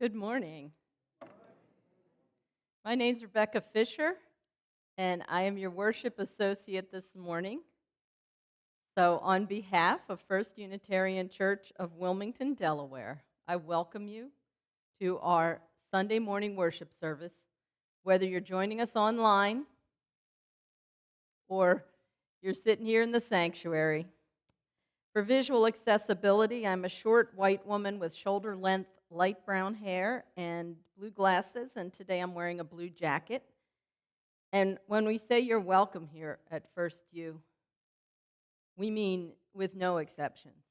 Good morning. My name's Rebecca Fisher, and I am your worship associate this morning. So, on behalf of First Unitarian Church of Wilmington, Delaware, I welcome you to our Sunday morning worship service, whether you're joining us online or you're sitting here in the sanctuary. For visual accessibility, I'm a short white woman with shoulder-length light brown hair and blue glasses, and today I'm wearing a blue jacket. And when we say you're welcome here at First U, we mean with no exceptions.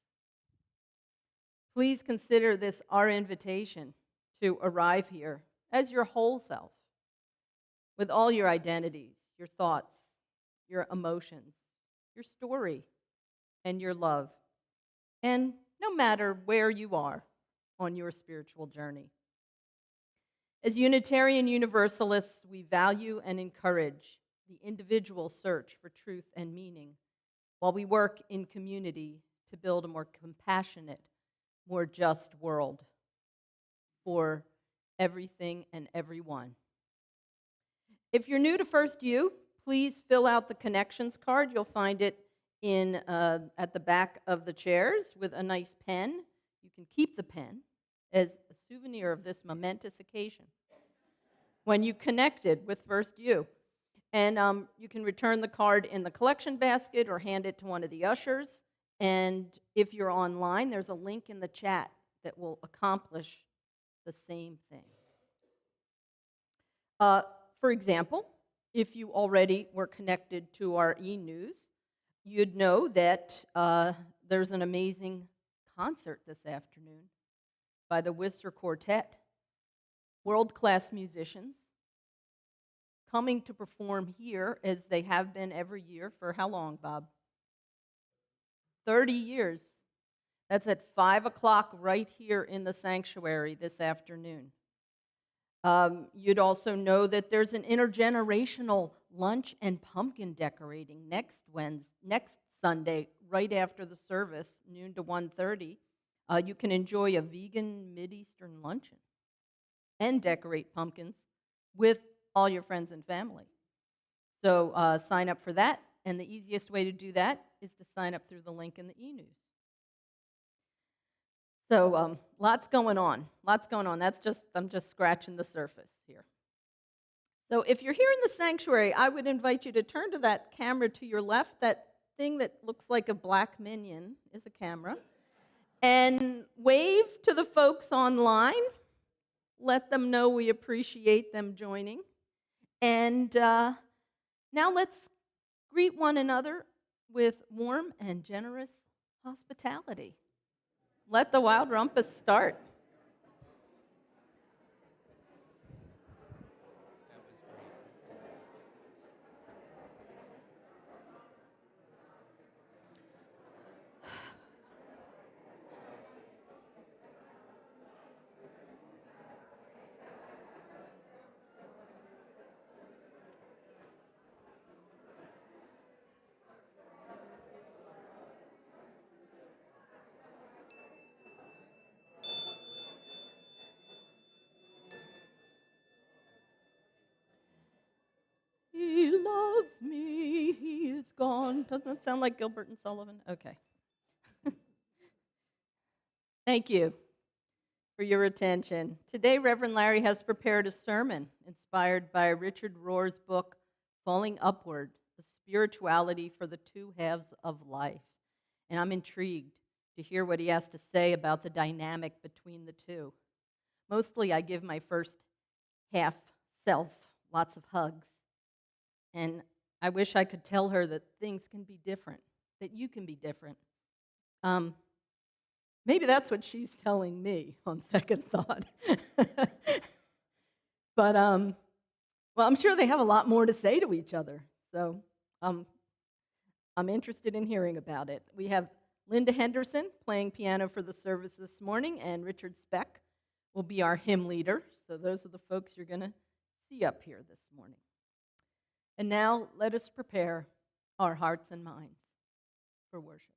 Please consider this our invitation to arrive here as your whole self, with all your identities, your thoughts, your emotions, your story, and your love, and no matter where you are on your spiritual journey. As Unitarian Universalists, we value and encourage the individual search for truth and meaning while we work in community to build a more compassionate, more just world for everything and everyone. If you're new to First U, please fill out the connections card. You'll find it at the back of the chairs with a nice pen. You can keep the pen as a souvenir of this momentous occasion when you connected with First U. And you can return the card in the collection basket or hand it to one of the ushers. And if you're online, there's a link in the chat that will accomplish the same thing. For example, if you already were connected to our e-news, you'd know that there's an amazing concert this afternoon by the Worcester Quartet, world-class musicians, coming to perform here as they have been every year for how long, Bob? 30 years. That's at 5 o'clock right here in the sanctuary this afternoon. You'd also know that there's an intergenerational lunch and pumpkin decorating next Sunday, right after the service, noon to 1:30. You can enjoy a vegan Mideastern luncheon and decorate pumpkins with all your friends and family. So sign up for that, and the easiest way to do that is to sign up through the link in the e-news. So lots going on, lots going on. I'm just scratching the surface here. So if you're here in the sanctuary, I would invite you to turn to that camera to your left. That thing that looks like a black minion is a camera. And wave to the folks online. Let them know we appreciate them joining. And now let's greet one another with warm and generous hospitality. Let the wild rumpus start. He loves me, he is gone. Doesn't that sound like Gilbert and Sullivan? Okay. Thank you for your attention. Today, Reverend Larry has prepared a sermon inspired by Richard Rohr's book, Falling Upward, The Spirituality for the Two Halves of Life. And I'm intrigued to hear what he has to say about the dynamic between the two. Mostly, I give my first half self lots of hugs. And I wish I could tell her that things can be different, that you can be different. Maybe that's what she's telling me on second thought. But, well, I'm sure they have a lot more to say to each other. So I'm interested in hearing about it. We have Linda Henderson playing piano for the service this morning, and Richard Speck will be our hymn leader. So those are the folks you're going to see up here this morning. And now let us prepare our hearts and minds for worship.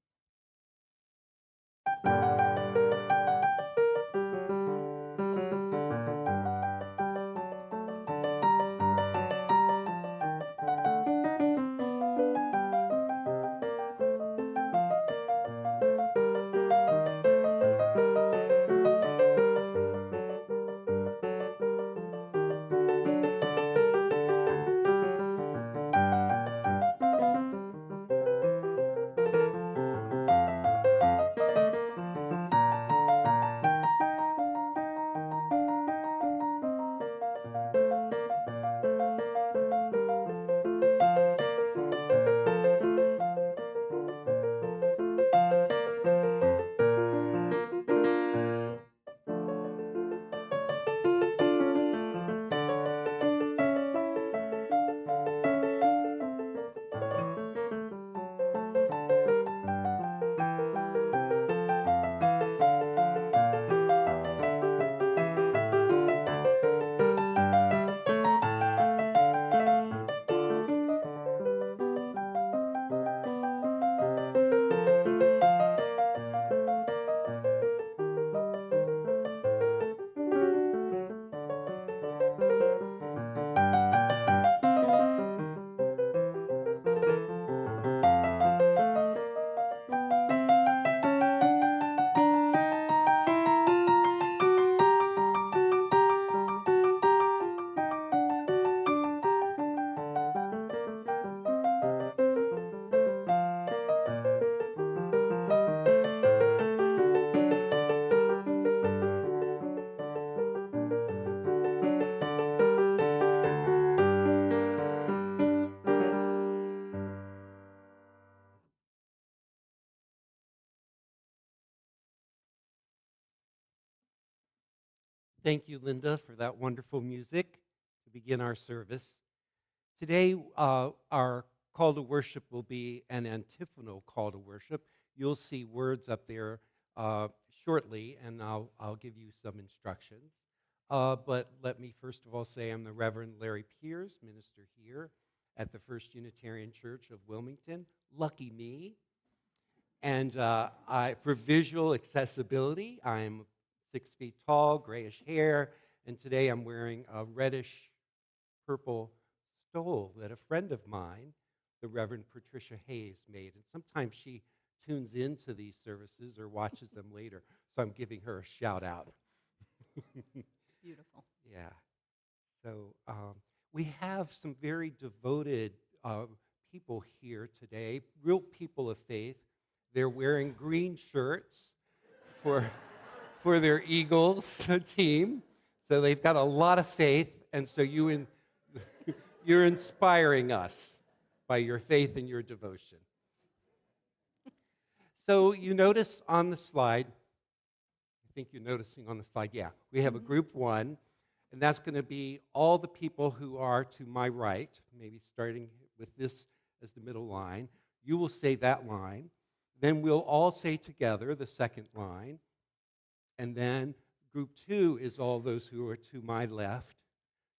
Thank you, Linda, for that wonderful music to begin our service. Today, our call to worship will be an antiphonal call to worship. You'll see words up there shortly, and I'll give you some instructions. But let me first of all say I'm the Reverend Larry Piers, minister here at the First Unitarian Church of Wilmington. Lucky me. And for visual accessibility, I'm 6 feet tall, grayish hair, and today I'm wearing a reddish purple stole that a friend of mine, the Reverend Patricia Hayes, made. And sometimes she tunes into these services or watches them later, so I'm giving her a shout out. It's beautiful. Yeah. So we have some very devoted people here today, real people of faith. They're wearing green shirts for their Eagles team. So they've got a lot of faith, and so you're inspiring us by your faith and your devotion. So you notice on the slide, I think you're noticing on the slide, yeah, we have a group one, and that's going to be all the people who are to my right, maybe starting with this as the middle line. You will say that line. Then we'll all say together the second line. And then group two is all those who are to my left.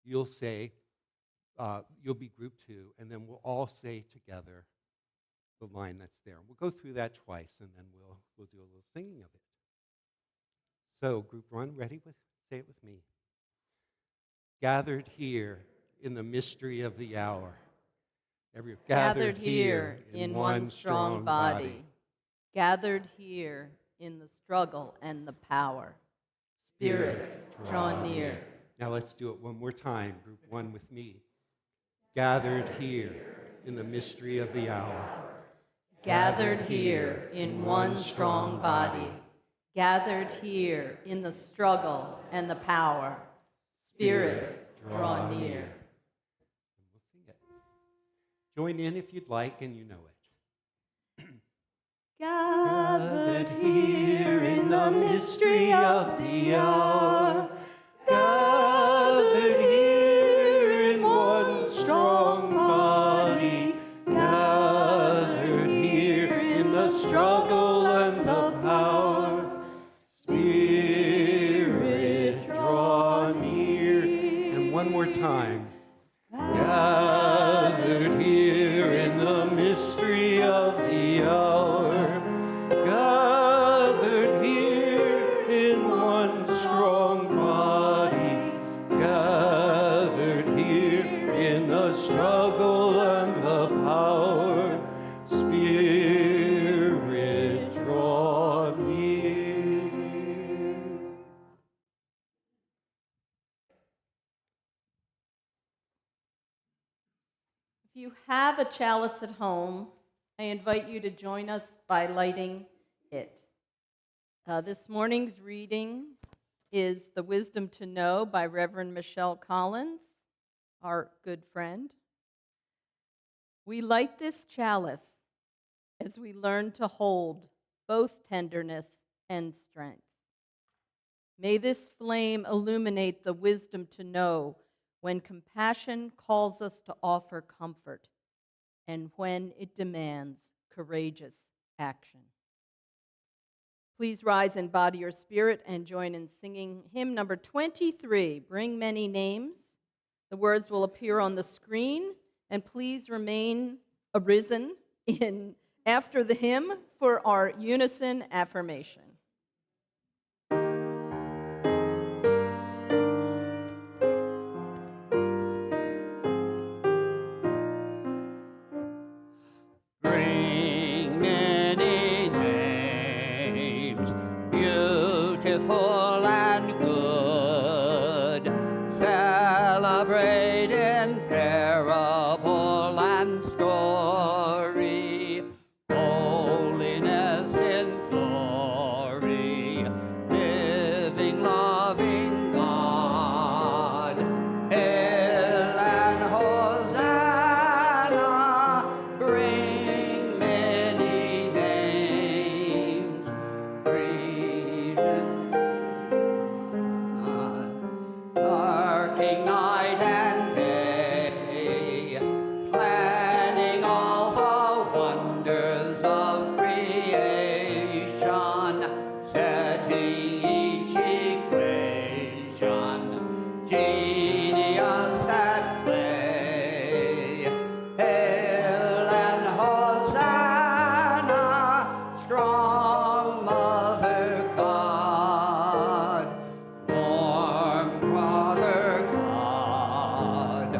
You'll say, you'll be group two, and then we'll all say together the line that's there. We'll go through that twice, and then we'll do a little singing of it. So, group one, ready? Say it with me. Gathered here in the mystery of the hour. Gathered here in one strong body. Gathered here in the struggle and the power. Spirit, draw near. Now let's do it one more time, group one with me. Gathered here in the mystery of the hour. Gathered here in one strong body. Gathered here in the struggle and the power. Spirit, draw near. And we'll sing it. Join in if you'd like, and you know it. Gathered here in the mystery of the hour. Gathered here in one strong body. Gathered here in the struggle and the power. Spirit, draw near. And one more time. Gathered here in the mystery of the hour. Gathered here in one strong body. Gathered here in the struggle and the power. Spirit, draw near. If you have a chalice at home, I invite you to join us by lighting it. This morning's reading is The Wisdom to Know by Reverend Michelle Collins, our good friend. We light this chalice as we learn to hold both tenderness and strength. May this flame illuminate the wisdom to know when compassion calls us to offer comfort and when it demands courageous action. Please rise in body or spirit and join in singing hymn number 23, Bring Many Names. The words will appear on the screen, and please remain arisen after the hymn for our unison affirmation. Bring many names, beautiful and good, celebrate in parable and story, holiness in glory, living, loving God, hail and Hosanna, bring many names, bring darking night and day, planning all the wonders of creation, setting each equation, genius at play. Hail and Hosanna, strong Mother God, warm Father God,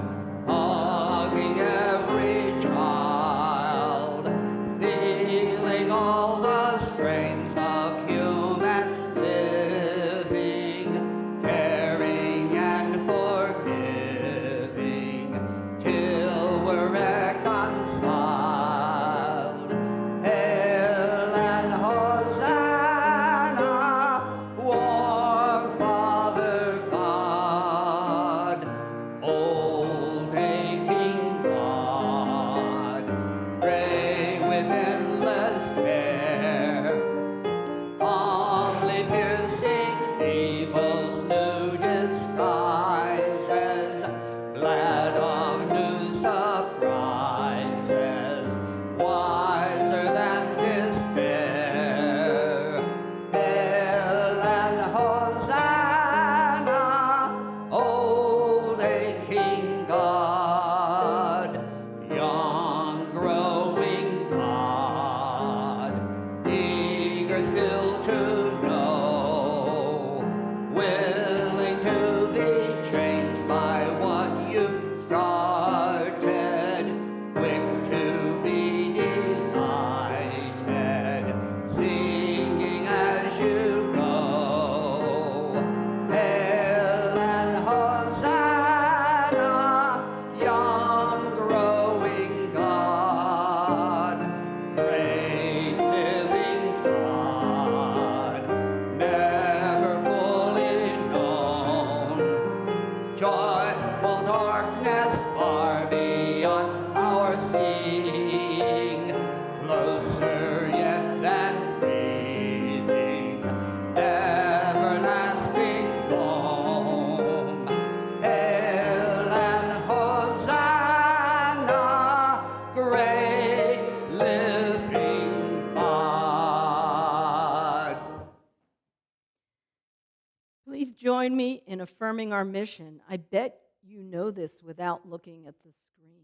Please join me in affirming our mission. I bet you know this without looking at the screen.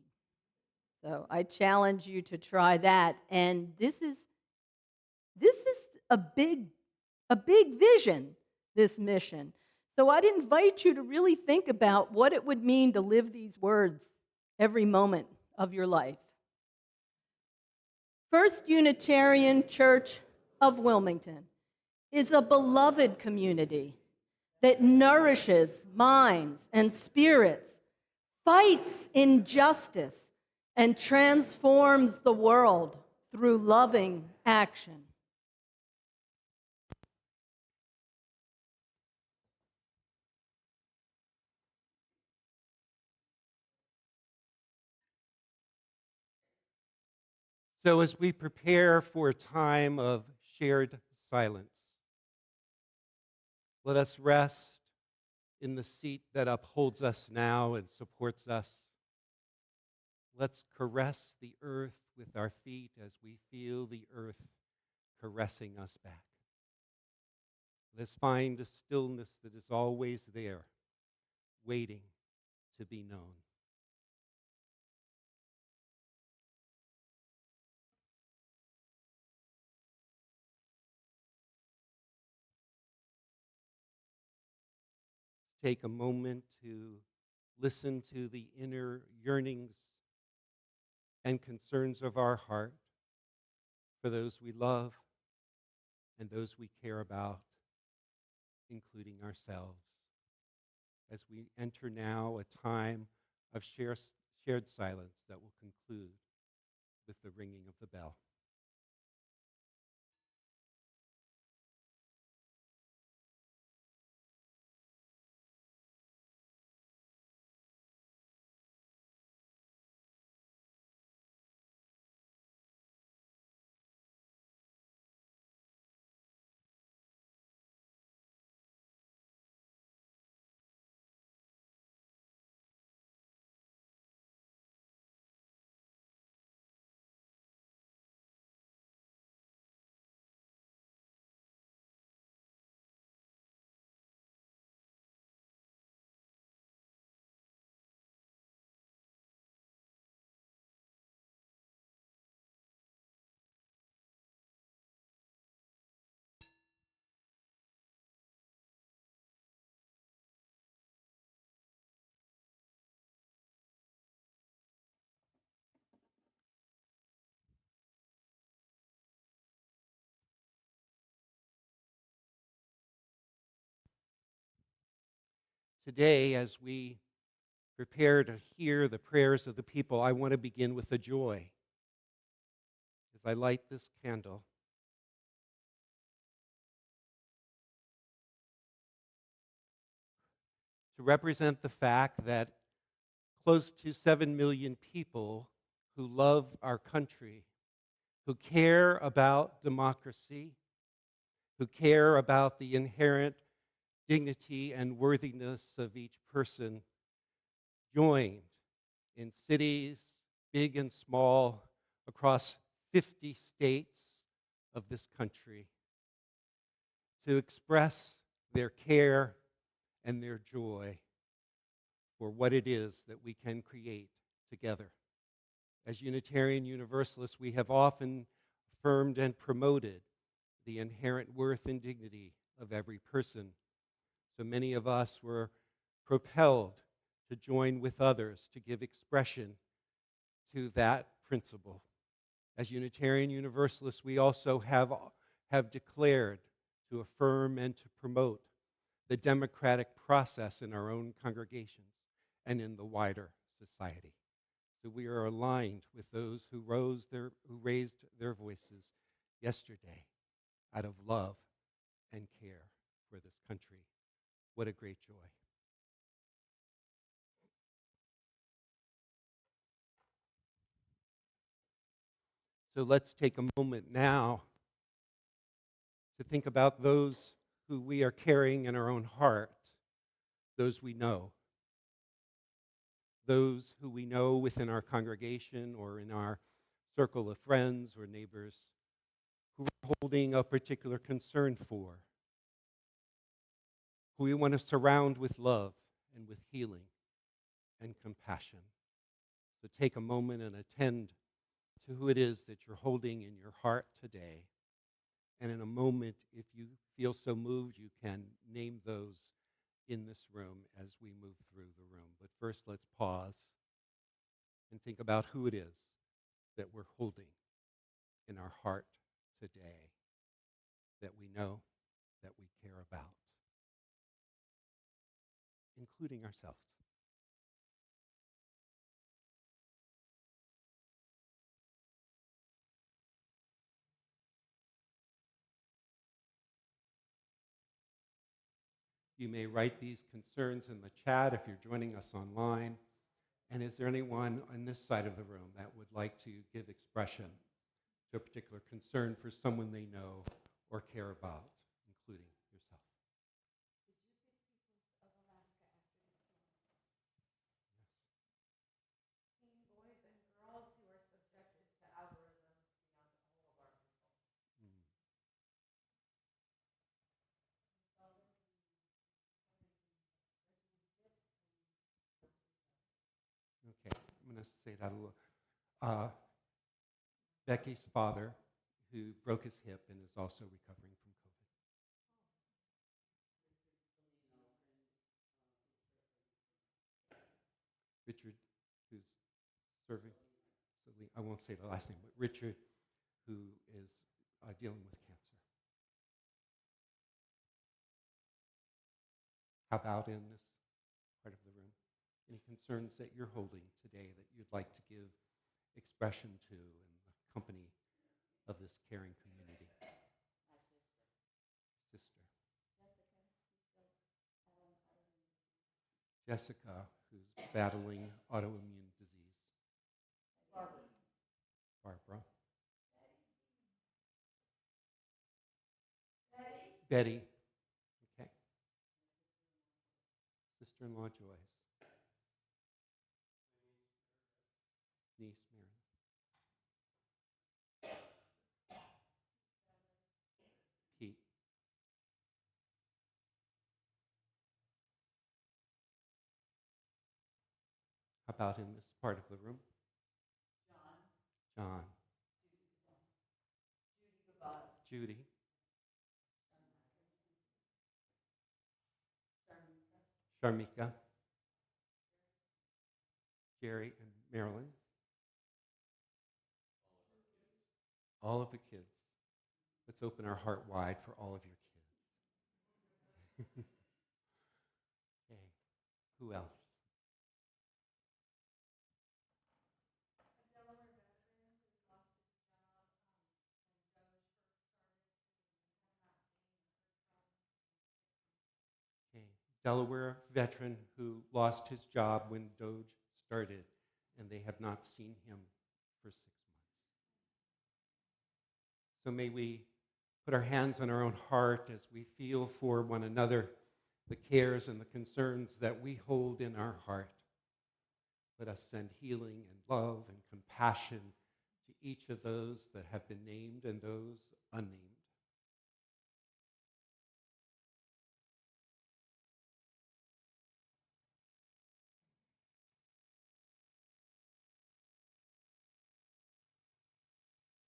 So I challenge you to try that. And this is a big vision, this mission. So I'd invite you to really think about what it would mean to live these words every moment of your life. First Unitarian Church of Wilmington is a beloved community that nourishes minds and spirits, fights injustice, and transforms the world through loving action. So, as we prepare for a time of shared silence, let us rest in the seat that upholds us now and supports us. Let's caress the earth with our feet as we feel the earth caressing us back. Let's find a stillness that is always there, waiting to be known. Take a moment to listen to the inner yearnings and concerns of our heart for those we love and those we care about, including ourselves, as we enter now a time of shared silence that will conclude with the ringing of the bell. Today, as we prepare to hear the prayers of the people, I want to begin with a joy. As I light this candle, to represent the fact that close to 7 million people who love our country, who care about democracy, who care about the inherent dignity and worthiness of each person, joined in cities, big and small, across 50 states of this country, to express their care and their joy for what it is that we can create together. As Unitarian Universalists, we have often affirmed and promoted the inherent worth and dignity of every person. So many of us were propelled to join with others to give expression to that principle. As Unitarian Universalists, we also have declared to affirm and to promote the democratic process in our own congregations and in the wider society. So we are aligned with those who raised their voices yesterday out of love and care for this country. What a great joy. So let's take a moment now to think about those who we are carrying in our own heart, those we know, those who we know within our congregation or in our circle of friends or neighbors who we're holding a particular concern for. who we want to surround with love and with healing and compassion. So take a moment and attend to who it is that you're holding in your heart today. And in a moment, if you feel so moved, you can name those in this room as we move through the room. But first, let's pause and think about who it is that we're holding in our heart today, that we know, that we care about, including ourselves. You may write these concerns in the chat if you're joining us online. And is there anyone on this side of the room that would like to give expression to a particular concern for someone they know or care about, including yourself? Mm. Okay, I'm going to say that a little. Becky's father, who broke his hip and is also recovering from COVID. Richard, who's serving, I won't say the last name, but Richard, who is dealing with cancer. How about in this part of the room? Any concerns that you're holding today that you'd like to give expression to in the company of this caring community? Sister. Jessica, who's battling autoimmune disease. Barbara. Betty. Okay. Sister-in-law Joyce. Niece Mary. Pete. How about in this part of the room? John. Judy. Sharmika. Jerry and Marilyn. All of the kids. Let's open our heart wide for all of your kids. Okay. Who else? Okay. Delaware veteran who lost his job when Doge started, and they have not seen him for 6 months. So may we put our hands on our own heart as we feel for one another the cares and the concerns that we hold in our heart. Let us send healing and love and compassion to each of those that have been named and those unnamed.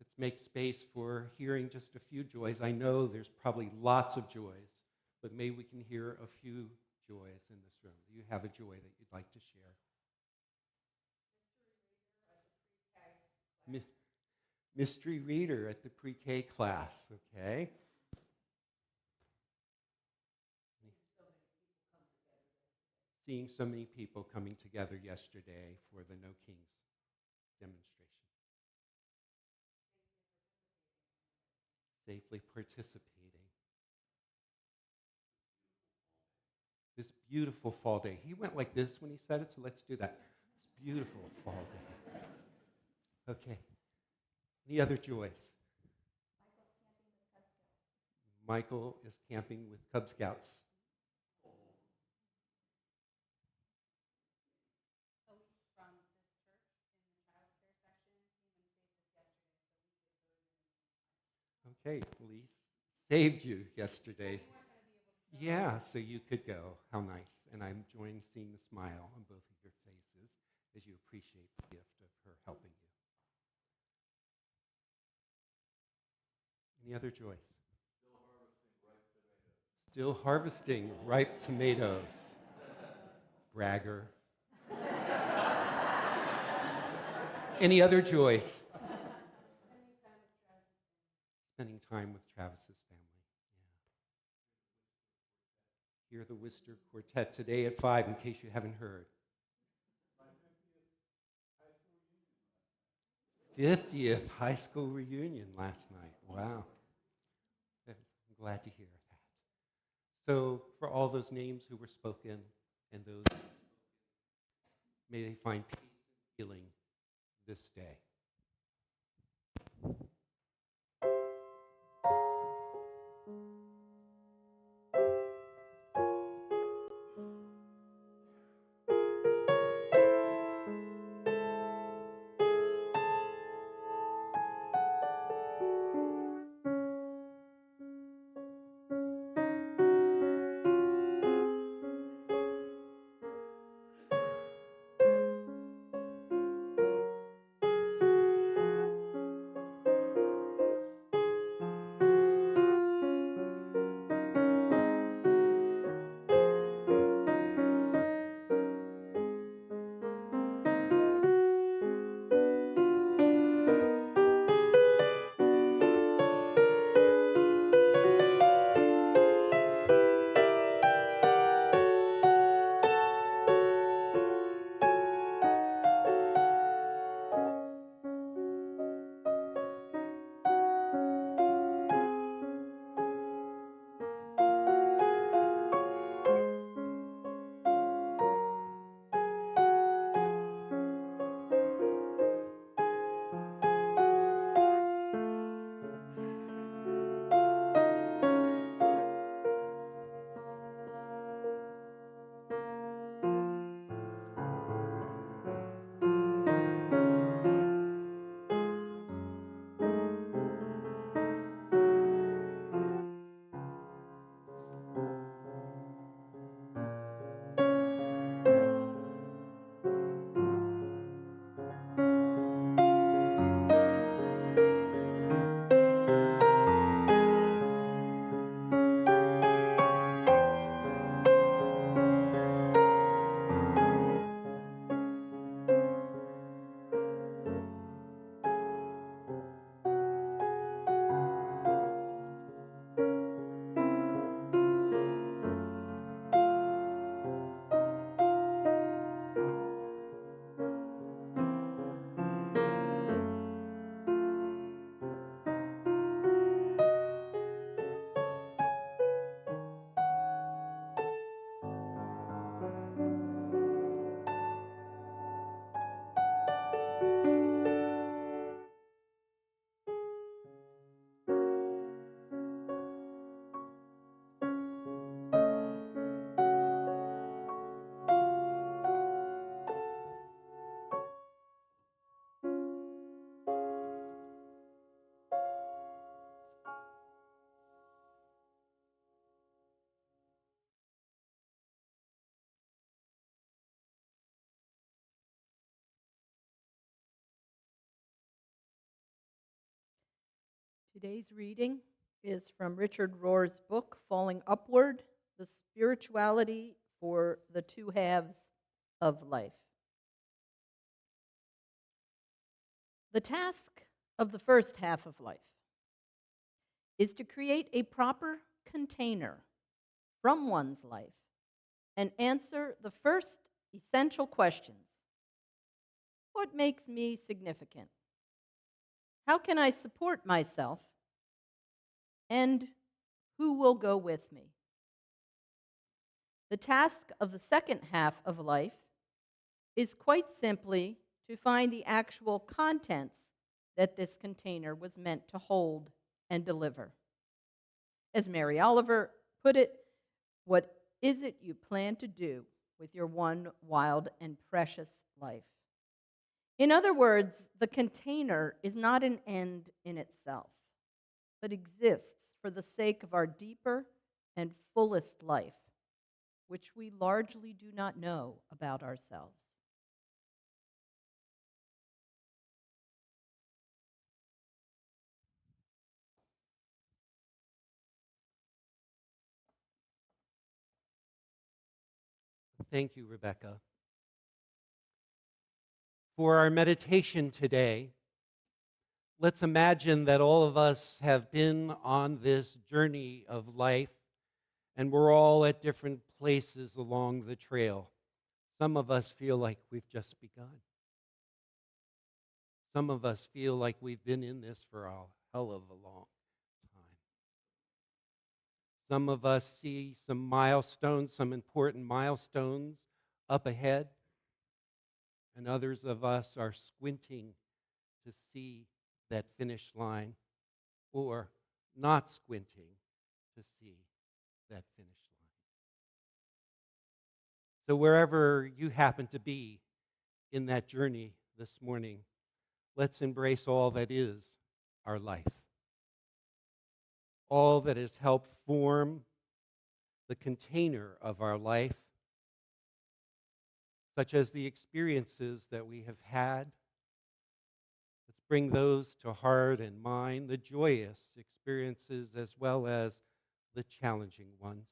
Let's make space for hearing just a few joys. I know there's probably lots of joys, but maybe we can hear a few joys in this room. Do you have a joy that you'd like to share? Mystery reader at the pre-K class, okay? Seeing so many people coming together yesterday for the No Kings demonstration. Safely participating. This beautiful fall day. He went like this when he said it, so let's do that. This beautiful fall day. Okay. Any other joys? Michael is camping with Cub Scouts. Okay, Elise saved you yesterday. Yeah, so you could go. How nice. And I'm enjoying seeing the smile on both of your faces as you appreciate the gift of her helping you. Any other Joyce? Still harvesting ripe tomatoes. Bragger. Any other Joyce? Spending time with Travis's family. Yeah. Hear the Worcester Quartet today at 5, in case you haven't heard. 50th high school reunion last night. Wow. I'm glad to hear that. So, for all those names who were spoken and those, may they find peace and healing this day. Today's reading is from Richard Rohr's book, Falling Upward, The Spirituality for the Two Halves of Life. The task of the first half of life is to create a proper container from one's life and answer the first essential questions. What makes me significant? How can I support myself? And who will go with me? The task of the second half of life is quite simply to find the actual contents that this container was meant to hold and deliver. As Mary Oliver put it, what is it you plan to do with your one wild and precious life? In other words, the container is not an end in itself, but exists for the sake of our deeper and fullest life, which we largely do not know about ourselves. Thank you, Rebecca. For our meditation today, let's imagine that all of us have been on this journey of life, and we're all at different places along the trail. Some of us feel like we've just begun. Some of us feel like we've been in this for a hell of a long time. Some of us see some milestones, some important milestones up ahead, and others of us are squinting to see that finish line, or not squinting to see that finish line. So wherever you happen to be in that journey this morning, let's embrace all that is our life. All that has helped form the container of our life, such as the experiences that we have had. Let's bring those to heart and mind, the joyous experiences as well as the challenging ones.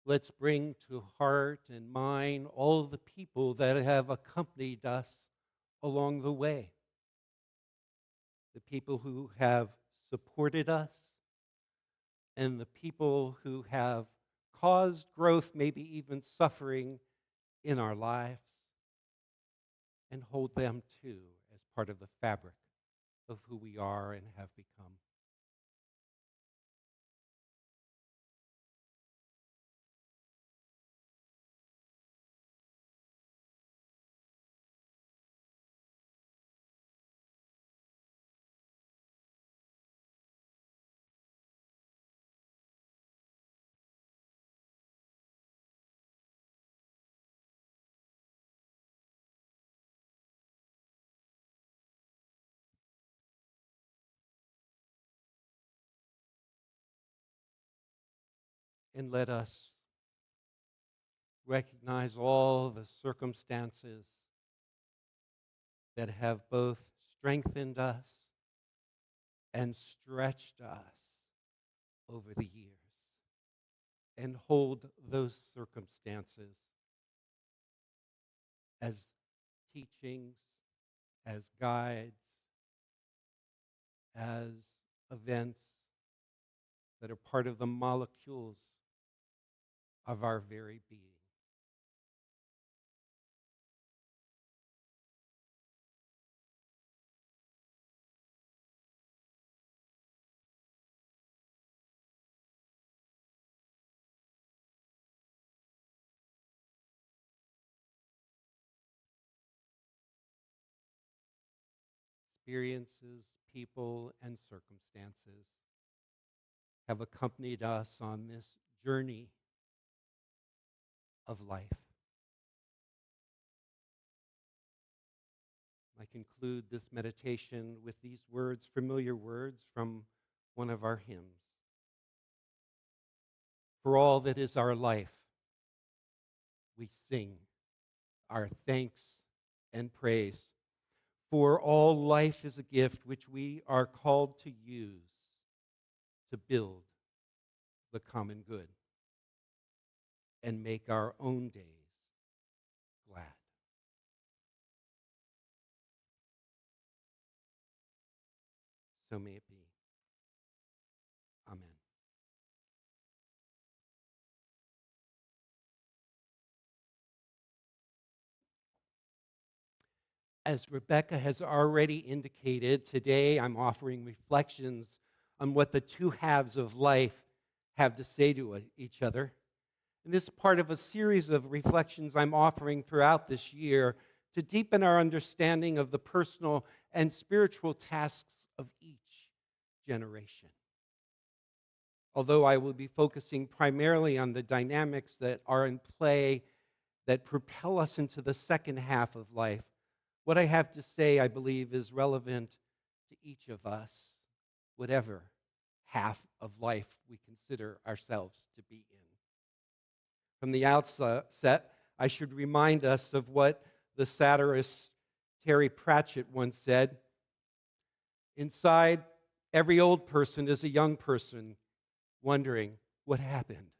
Let's bring to heart and mind all the people that have accompanied us along the way. The people who have supported us and the people who have caused growth, maybe even suffering in our lives, and hold them too as part of the fabric of who we are and have become. And let us recognize all the circumstances that have both strengthened us and stretched us over the years, and hold those circumstances as teachings, as guides, as events that are part of the molecules of our very being. Experiences, people, and circumstances have accompanied us on this journey of life. I conclude this meditation with these words, familiar words from one of our hymns. For all that is our life, we sing our thanks and praise. For all life is a gift which we are called to use to build the common good and make our own days glad. So may it be. Amen. As Rebecca has already indicated, today I'm offering reflections on what the two halves of life have to say to each other. And this is part of a series of reflections I'm offering throughout this year to deepen our understanding of the personal and spiritual tasks of each generation. although I will be focusing primarily on the dynamics that are in play that propel us into the second half of life. What I have to say, I believe, is relevant to each of us, whatever half of life we consider ourselves to be in. From the outset, I should remind us of what the satirist Terry Pratchett once said. Inside every old person is a young person wondering what happened.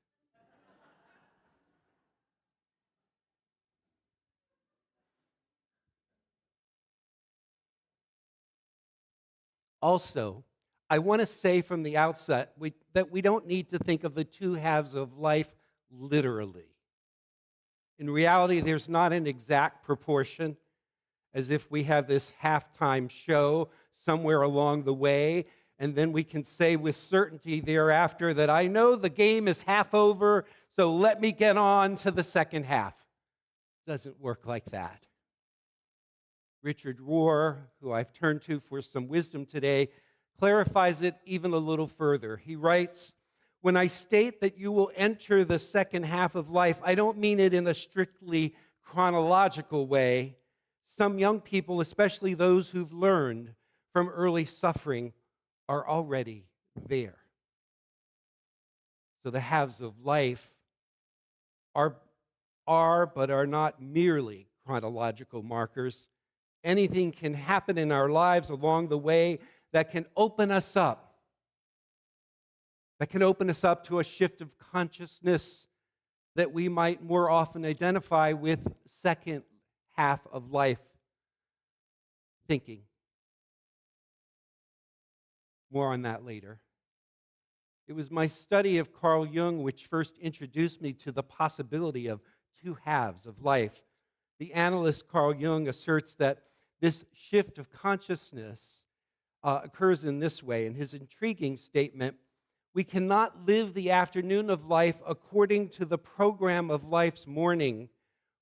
Also, I want to say from the outset that we don't need to think of the two halves of life literally. In reality, there's not an exact proportion, as if we have this halftime show somewhere along the way, and then we can say with certainty thereafter that I know the game is half over, so let me get on to the second half. It doesn't work like that. Richard Rohr, who I've turned to for some wisdom today, clarifies it even a little further. He writes, "When I state that you will enter the second half of life, I don't mean it in a strictly chronological way. Some young people, especially those who've learned from early suffering, are already there." So the halves of life are but are not merely chronological markers. Anything can happen in our lives along the way that can open us up. That can open us up to a shift of consciousness that we might more often identify with second half of life thinking. More on that later. It was my study of Carl Jung which first introduced me to the possibility of two halves of life. The analyst Carl Jung asserts that this shift of consciousness occurs in this way. In his intriguing statement, we cannot live the afternoon of life according to the program of life's morning,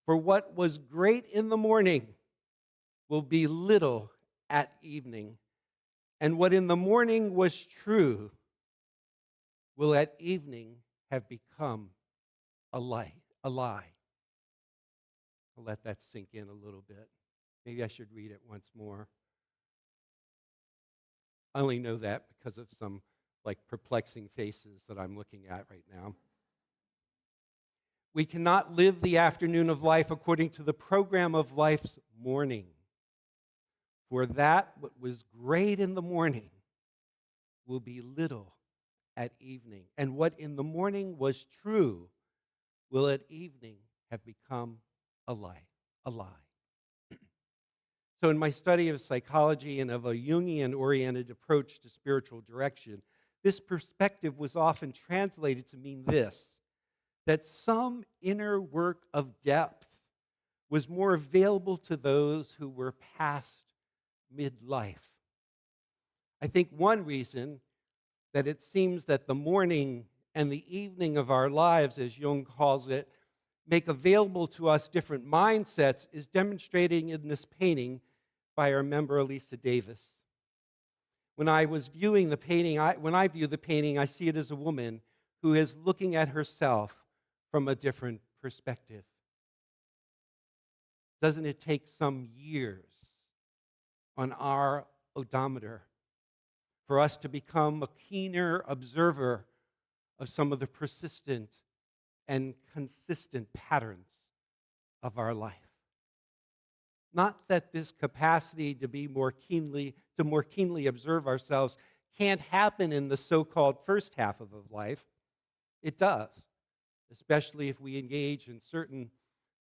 for what was great in the morning will be little at evening, and what in the morning was true will at evening have become a lie. I'll let that sink in a little bit. Maybe I should read it once more. I only know that because of some perplexing faces that I'm looking at right now. We cannot live the afternoon of life according to the program of life's morning. For that what was great in the morning will be little at evening, and what in the morning was true will at evening have become a lie. So in my study of psychology and of a Jungian-oriented approach to spiritual direction, this perspective was often translated to mean this, that some inner work of depth was more available to those who were past midlife. I think one reason that it seems that the morning and the evening of our lives, as Jung calls it, make available to us different mindsets is demonstrated in this painting by our member Elisa Davis. When I was viewing the painting, when I view the painting, I see it as a woman who is looking at herself from a different perspective. Doesn't it take some years on our odometer for us to become a keener observer of some of the persistent and consistent patterns of our life? Not that this capacity to more keenly observe ourselves can't happen in the so-called first half of life. It does, especially if we engage in certain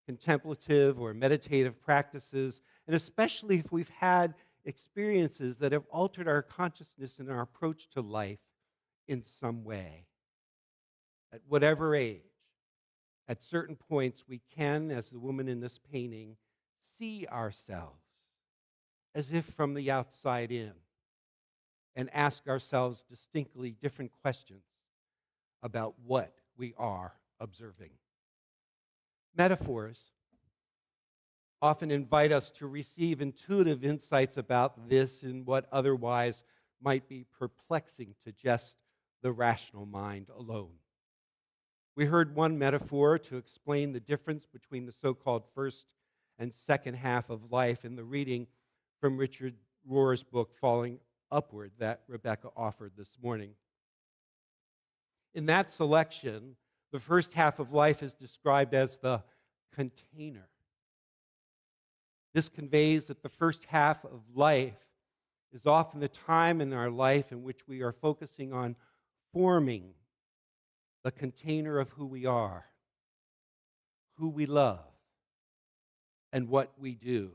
contemplative or meditative practices, and especially if we've had experiences that have altered our consciousness and our approach to life in some way. At whatever age, at certain points, we can, as the woman in this painting, see ourselves as if from the outside in and ask ourselves distinctly different questions about what we are observing. Metaphors often invite us to receive intuitive insights about this in what otherwise might be perplexing to just the rational mind alone. We heard one metaphor to explain the difference between the so-called first and second half of life in the reading from Richard Rohr's book, Falling Upward, that Rebecca offered this morning. In that selection, the first half of life is described as the container. This conveys that the first half of life is often the time in our life in which we are focusing on forming the container of who we are, who we love, and what we do,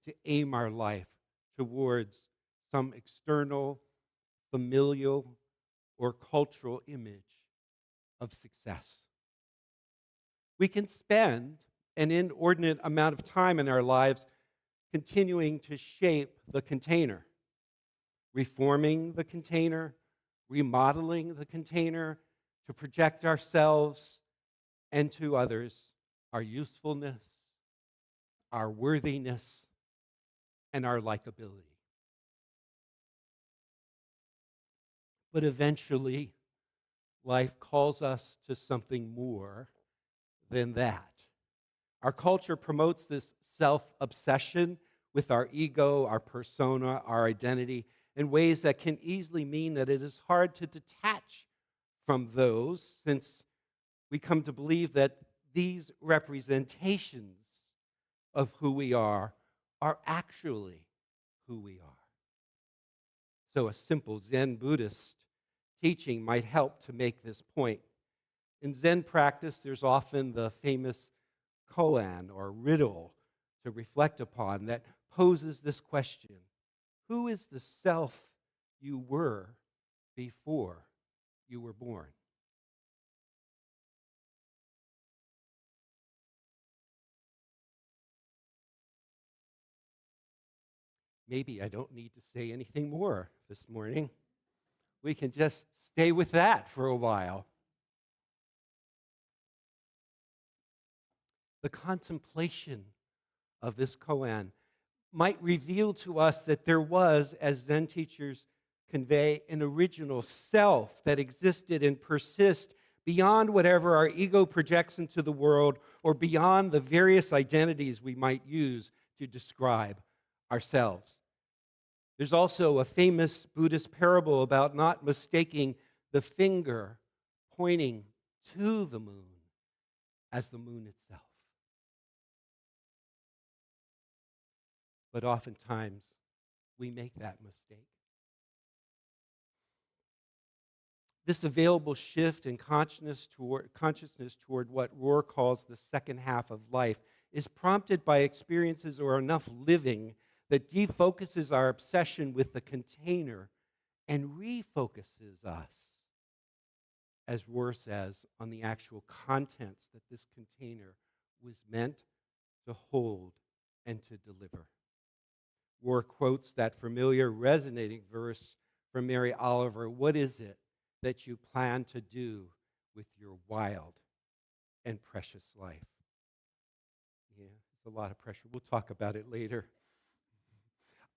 to aim our life towards some external, familial, or cultural image of success. We can spend an inordinate amount of time in our lives continuing to shape the container, reforming the container, remodeling the container, to project ourselves and to others our usefulness, our worthiness, and our likability. But eventually, life calls us to something more than that. Our culture promotes this self-obsession with our ego, our persona, our identity, in ways that can easily mean that it is hard to detach from those, since we come to believe that these representations of who we are actually who we are. So a simple Zen Buddhist teaching might help to make this point. In Zen practice, there's often the famous koan, or riddle, to reflect upon that poses this question: who is the self you were before you were born? Maybe I don't need to say anything more this morning. We can just stay with that for a while. The contemplation of this koan might reveal to us that there was, as Zen teachers convey, an original self that existed and persists beyond whatever our ego projects into the world, or beyond the various identities we might use to describe ourselves. There's also a famous Buddhist parable about not mistaking the finger pointing to the moon as the moon itself. But oftentimes, we make that mistake. This available shift in consciousness toward what Rohr calls the second half of life is prompted by experiences or enough living that defocuses our obsession with the container and refocuses us, as Rohr says, on the actual contents that this container was meant to hold and to deliver. Rohr quotes that familiar, resonating verse from Mary Oliver: "What is it that you plan to do with your wild and precious life?" Yeah, it's a lot of pressure. We'll talk about it later.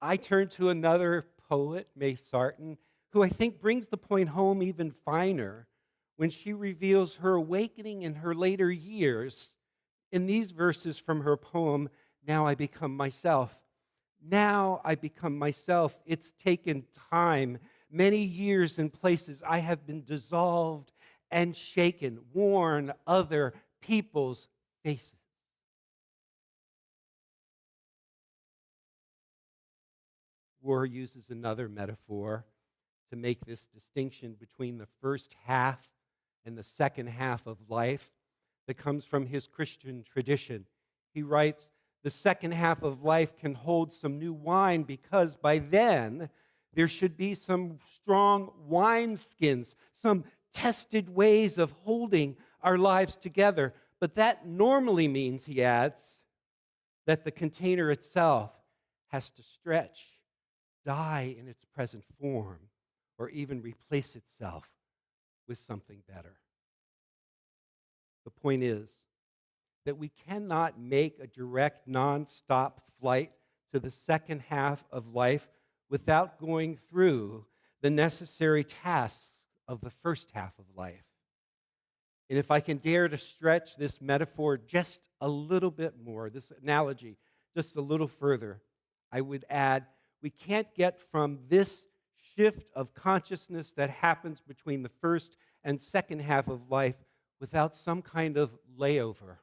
I turn to another poet, May Sarton, who I think brings the point home even finer when she reveals her awakening in her later years in these verses from her poem, "Now I Become Myself." Now I become myself. It's taken time, many years and places. I have been dissolved and shaken, worn other people's faces. Rohr uses another metaphor to make this distinction between the first half and the second half of life that comes from his Christian tradition. He writes, "The second half of life can hold some new wine, because by then there should be some strong wineskins, some tested ways of holding our lives together. But that normally means," he adds, "that the container itself has to stretch, die in its present form, or even replace itself with something better." The point is that we cannot make a direct, non-stop flight to the second half of life without going through the necessary tasks of the first half of life. And if I can dare to stretch this metaphor just a little bit more, this analogy just a little further, I would add we can't get from this shift of consciousness that happens between the first and second half of life without some kind of layover,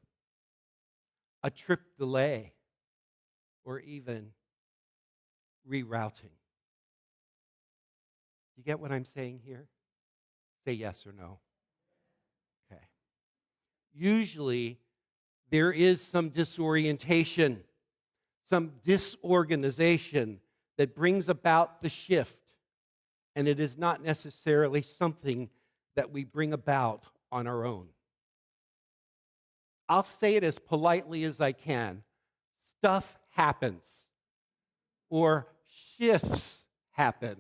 a trip delay, or even rerouting. You get what I'm saying here? Say yes or no. Okay. Usually, there is some disorientation, some disorganization that brings about the shift, and it is not necessarily something that we bring about on our own. I'll say it as politely as I can. Stuff happens, or shifts happen.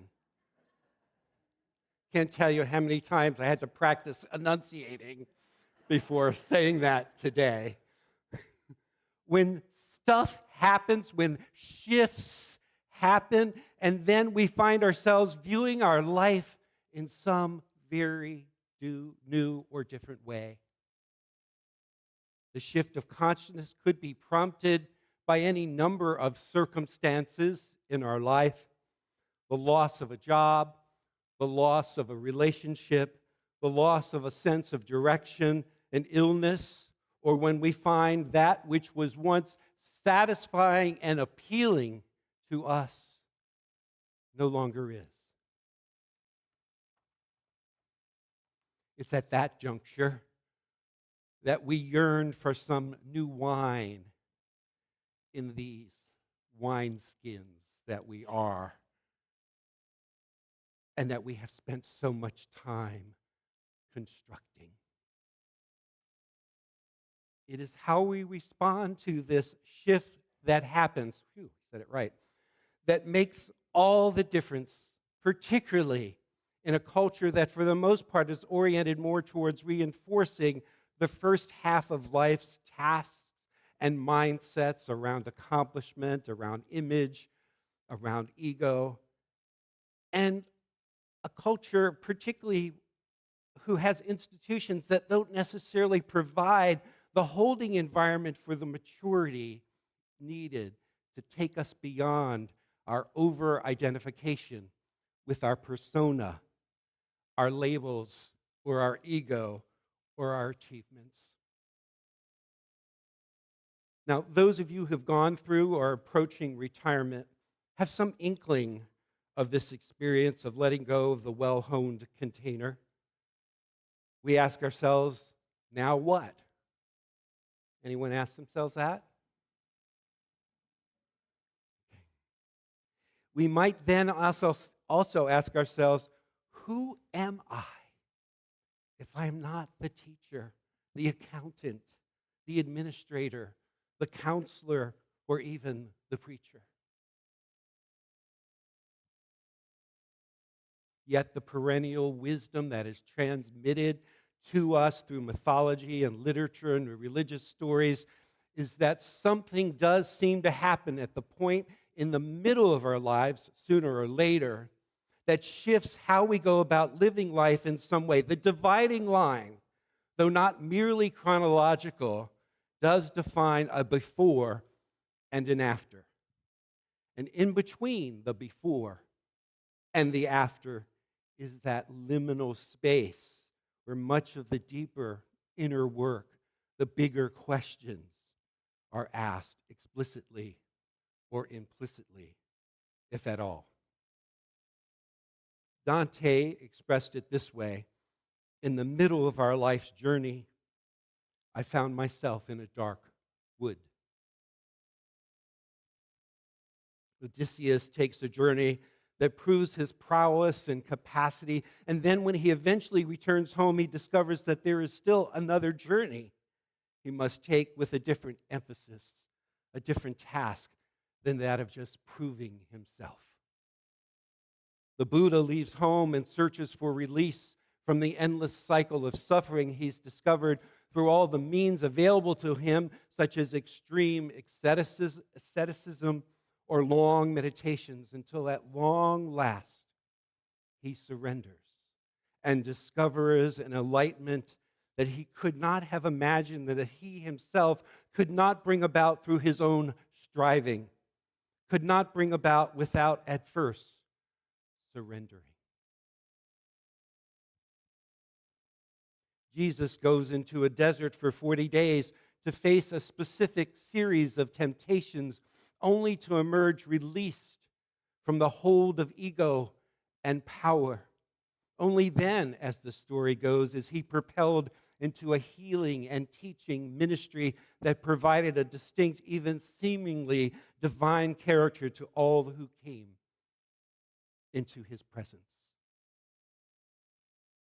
Can't tell you how many times I had to practice enunciating before saying that today. When stuff happens, when shifts happen, and then we find ourselves viewing our life in some very new or different way. The shift of consciousness could be prompted by any number of circumstances in our life: the loss of a job, the loss of a relationship, the loss of a sense of direction, an illness, or when we find that which was once satisfying and appealing to us no longer is. It's at that juncture that we yearn for some new wine in these wineskins that we are, and that we have spent so much time constructing. It is how we respond to this shift that happens, said it right, that makes all the difference, particularly in a culture that for the most part is oriented more towards reinforcing the first half of life's tasks and mindsets around accomplishment, around image, around ego, and a culture particularly who has institutions that don't necessarily provide the holding environment for the maturity needed to take us beyond our over-identification with our persona, our labels, or our ego, or our achievements. Now, those of you who have gone through or are approaching retirement have some inkling of this experience of letting go of the well-honed container. We ask ourselves, now what? Anyone ask themselves that? We might then also ask ourselves, who am I if I am not the teacher, the accountant, the administrator, the counselor, or even the preacher? Yet the perennial wisdom that is transmitted to us through mythology and literature and religious stories is that something does seem to happen at the point in the middle of our lives, sooner or later, that shifts how we go about living life in some way. The dividing line, though not merely chronological, does define a before and an after. And in between the before and the after is that liminal space where much of the deeper inner work, the bigger questions, are asked explicitly or implicitly, if at all. Dante expressed it this way: in the middle of our life's journey, I found myself in a dark wood. Odysseus takes a journey that proves his prowess and capacity, and then when he eventually returns home, he discovers that there is still another journey he must take with a different emphasis, a different task than that of just proving himself. The Buddha leaves home and searches for release from the endless cycle of suffering he's discovered through all the means available to him, such as extreme asceticism or long meditations, until at long last he surrenders and discovers an enlightenment that he could not have imagined, that he himself could not bring about through his own striving, could not bring about without at first surrendering. Jesus goes into a desert for 40 days to face a specific series of temptations, only to emerge released from the hold of ego and power. Only then, as the story goes, is he propelled into a healing and teaching ministry that provided a distinct, even seemingly divine character to all who came into his presence.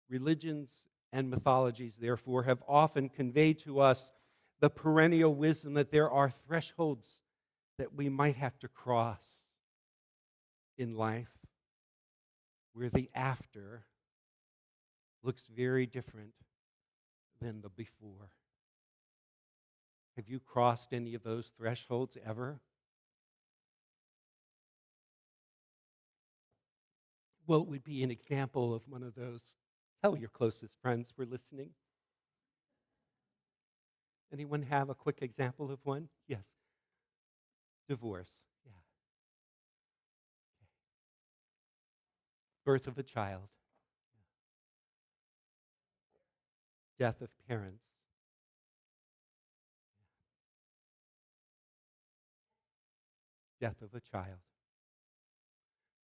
Religions and mythologies, therefore, have often conveyed to us the perennial wisdom that there are thresholds that we might have to cross in life where the after looks very different than the before. Have you crossed any of those thresholds ever? What would be an example of one of those? Tell your closest friends we're listening. Anyone have a quick example of one? Yes. Divorce. Yeah. Birth of a child. Death of parents. Death of a child.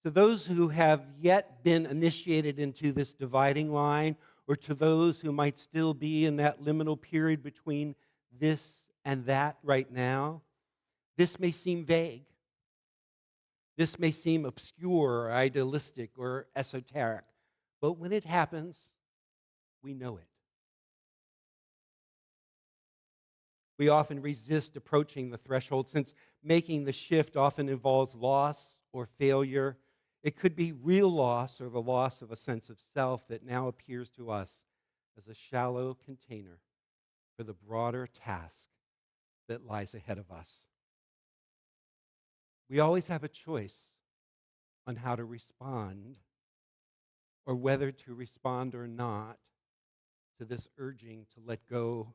To those who have yet been initiated into this dividing line, or to those who might still be in that liminal period between this and that right now, this may seem vague. This may seem obscure or idealistic or esoteric, but when it happens, we know it. We often resist approaching the threshold since making the shift often involves loss or failure. It could be real loss or the loss of a sense of self that now appears to us as a shallow container for the broader task that lies ahead of us. We always have a choice on how to respond or whether to respond or not to this urging to let go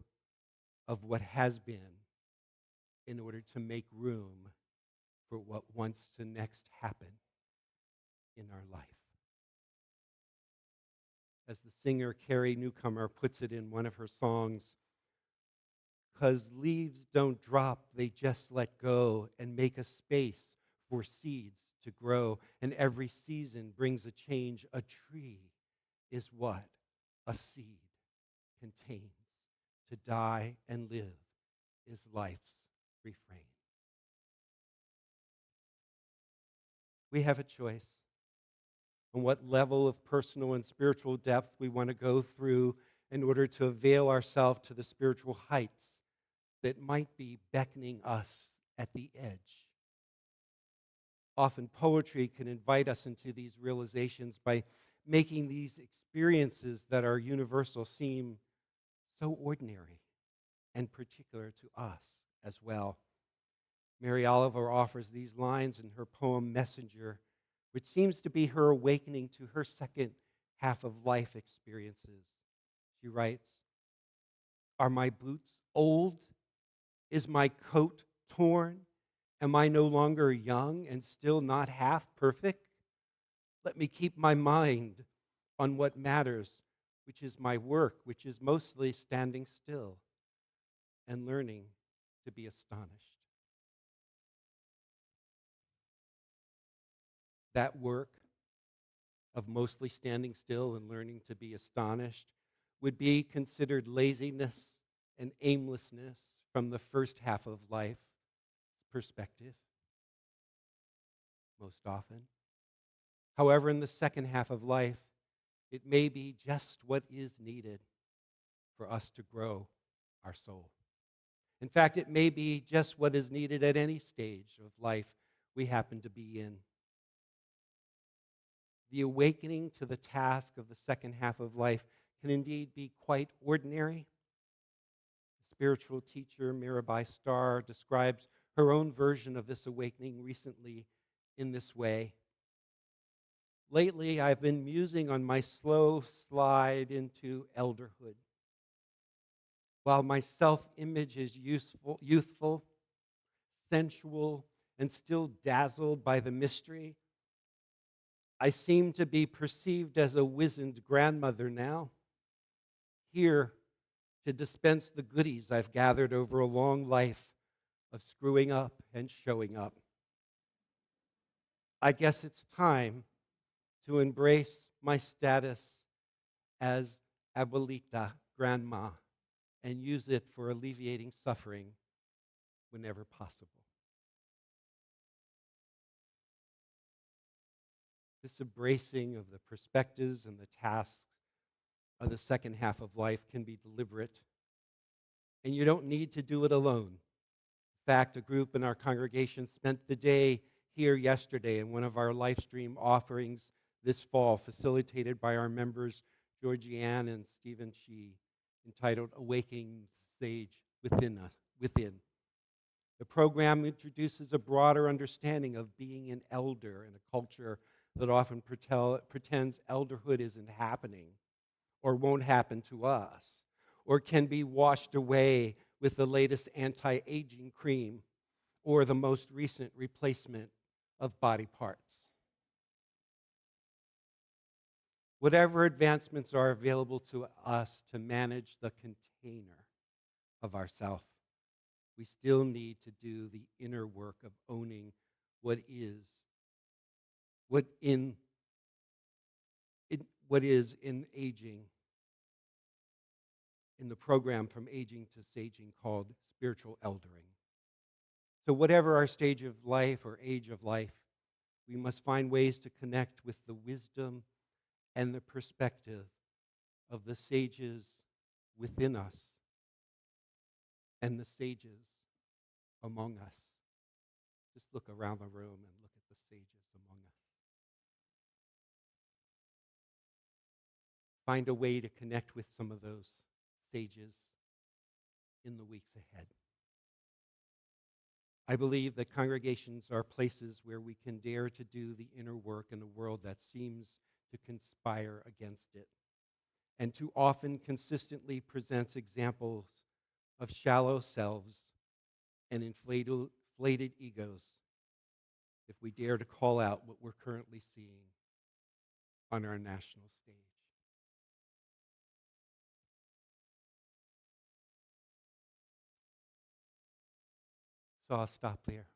of what has been in order to make room for what wants to next happen in our life. As the singer Carrie Newcomer puts it in one of her songs, because leaves don't drop, they just let go and make a space for seeds to grow. And every season brings a change. A tree is what a seed contains. To die and live is life's refrain. We have a choice on what level of personal and spiritual depth we want to go through in order to avail ourselves to the spiritual heights that might be beckoning us at the edge. Often poetry can invite us into these realizations by making these experiences that are universal seem so ordinary and particular to us as well. Mary Oliver offers these lines in her poem Messenger, which seems to be her awakening to her second half of life experiences. She writes, "Are my boots old? Is my coat torn? Am I no longer young and still not half perfect? Let me keep my mind on what matters, which is my work, which is mostly standing still and learning to be astonished." That work of mostly standing still and learning to be astonished would be considered laziness and aimlessness from the first half of life perspective, most often. However, in the second half of life, it may be just what is needed for us to grow our soul. In fact, it may be just what is needed at any stage of life we happen to be in. The awakening to the task of the second half of life can indeed be quite ordinary. Spiritual teacher Mirabai Starr describes her own version of this awakening recently in this way. Lately, I've been musing on my slow slide into elderhood. While my self-image is youthful, sensual, and still dazzled by the mystery, I seem to be perceived as a wizened grandmother now, here to dispense the goodies I've gathered over a long life of screwing up and showing up. I guess it's time to embrace my status as abuelita, grandma, and use it for alleviating suffering whenever possible. This embracing of the perspectives and the tasks of the second half of life can be deliberate, and you don't need to do it alone. In fact, a group in our congregation spent the day here yesterday in one of our live stream offerings this fall, facilitated by our members Georgianne and Stephen Shee, entitled Awakening the Sage Within Us. The program introduces a broader understanding of being an elder in a culture that often pretends elderhood isn't happening or won't happen to us or can be washed away with the latest anti-aging cream or the most recent replacement of body parts. Whatever advancements are available to us to manage the container of ourself, we still need to do the inner work of owning what is in aging, in the program From Aging to Saging called spiritual eldering. So whatever our stage of life or age of life, we must find ways to connect with the wisdom and the perspective of the sages within us and the sages among us. Just look around the room and look at the sages among us. Find a way to connect with some of those sages in the weeks ahead. I believe that congregations are places where we can dare to do the inner work in a world that seems to conspire against it, and too often consistently presents examples of shallow selves and inflated egos if we dare to call out what we're currently seeing on our national stage. So I'll stop there.